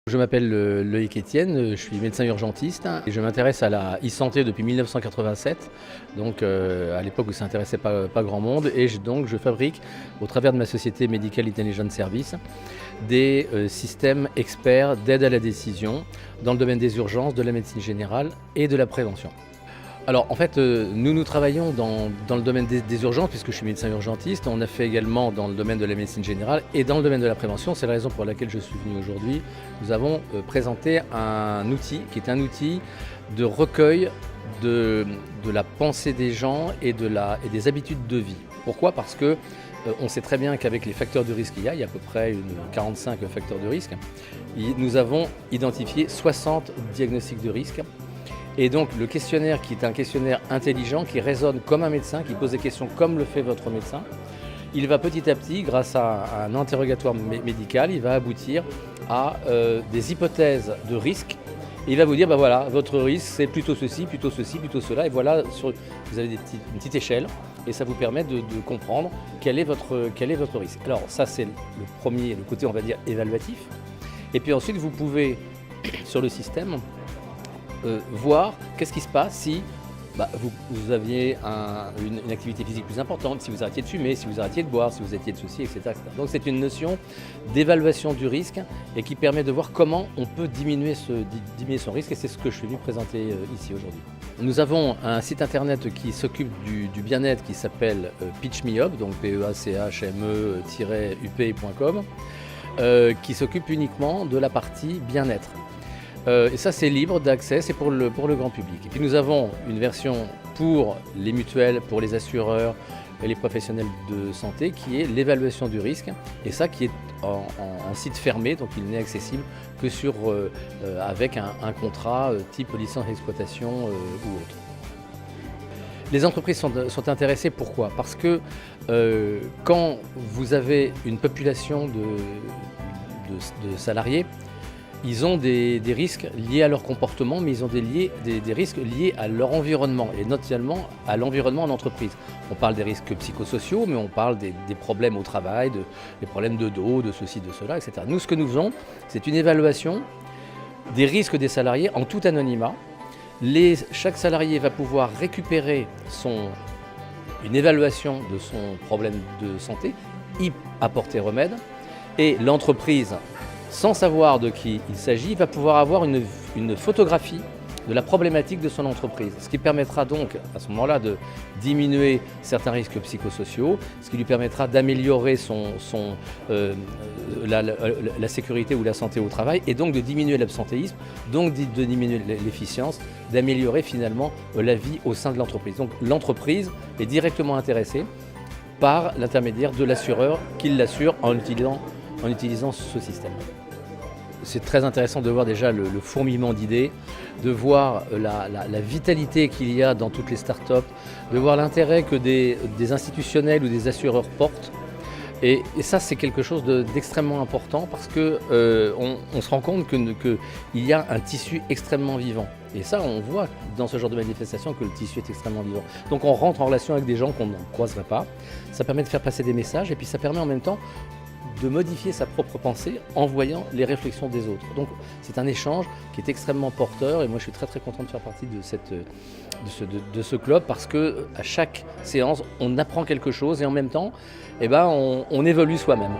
Je m'appelle Loïc Etienne, je suis médecin urgentiste et je m'intéresse à la e-santé depuis 1987, donc à l'époque où ça n'intéressait pas grand monde, et je fabrique, au travers de ma société Medical Intelligence Service, des systèmes experts d'aide à la décision dans le domaine des urgences, de la médecine générale et de la prévention. Alors en fait, nous travaillons dans le domaine des urgences, puisque je suis médecin urgentiste. On a fait également dans le domaine de la médecine générale et dans le domaine de la prévention. C'est la raison pour laquelle je suis venu aujourd'hui. Nous avons présenté un outil qui est un outil de recueil de la pensée des gens et des habitudes de vie. Pourquoi ? Parce que on sait très bien qu'avec les facteurs de risque qu'il y a à peu près 45 facteurs de risque, nous avons identifié 60 diagnostics de risque. Et donc le questionnaire, qui est un questionnaire intelligent, qui raisonne comme un médecin, qui pose des questions comme le fait votre médecin, il va petit à petit, grâce à un interrogatoire médical, il va aboutir à des hypothèses de risque. Et il va vous dire, ben voilà, votre risque c'est plutôt ceci, plutôt ceci, plutôt cela. Et voilà, vous avez une petite échelle et ça vous permet de comprendre quel est votre risque. Alors ça c'est le côté on va dire évaluatif. Et puis ensuite vous pouvez, sur le système, voir qu'est-ce qui se passe si vous aviez une activité physique plus importante, si vous arrêtiez de fumer, si vous arrêtiez de boire, si vous arrêtiez de ceci, etc., etc. Donc c'est une notion d'évaluation du risque et qui permet de voir comment on peut diminuer son risque, et c'est ce que je suis venu présenter ici aujourd'hui. Nous avons un site internet qui s'occupe du bien-être qui s'appelle Pitch Me Up, donc PEACHME-UP.com, qui s'occupe uniquement de la partie bien-être. Et ça c'est libre d'accès, c'est pour le grand public. Et puis nous avons une version pour les mutuelles, pour les assureurs et les professionnels de santé qui est l'évaluation du risque, et ça qui est en site fermé, donc il n'est accessible que avec un contrat type licence d'exploitation ou autre. Les entreprises sont intéressées, pourquoi ? Parce que quand vous avez une population de salariés, ils ont des risques liés à leur comportement, mais ils ont des risques liés à leur environnement, et notamment à l'environnement en entreprise. On parle des risques psychosociaux, mais on parle des problèmes au travail, des problèmes de dos, de ceci, de cela, etc. Nous, ce que nous faisons, c'est une évaluation des risques des salariés en tout anonymat. Chaque salarié va pouvoir récupérer une évaluation de son problème de santé, y apporter remède, et l'entreprise, sans savoir de qui il s'agit, va pouvoir avoir une photographie de la problématique de son entreprise. Ce qui permettra donc à ce moment-là de diminuer certains risques psychosociaux, ce qui lui permettra d'améliorer la sécurité ou la santé au travail, et donc de diminuer l'absentéisme, donc de diminuer l'efficience, d'améliorer finalement la vie au sein de l'entreprise. Donc l'entreprise est directement intéressée par l'intermédiaire de l'assureur qui l'assure en utilisant ce système. C'est très intéressant de voir déjà le fourmillement d'idées, de voir la vitalité qu'il y a dans toutes les startups, de voir l'intérêt que des institutionnels ou des assureurs portent. Et ça, c'est quelque chose d'extrêmement important, parce qu'on se rend compte qu'il y a un tissu extrêmement vivant. Et ça, on voit dans ce genre de manifestation que le tissu est extrêmement vivant. Donc on rentre en relation avec des gens qu'on ne croiserait pas. Ça permet de faire passer des messages, et puis ça permet en même temps de modifier sa propre pensée en voyant les réflexions des autres. Donc c'est un échange qui est extrêmement porteur, et moi je suis très content de faire partie de ce club, parce que à chaque séance on apprend quelque chose, et en même temps on évolue soi-même.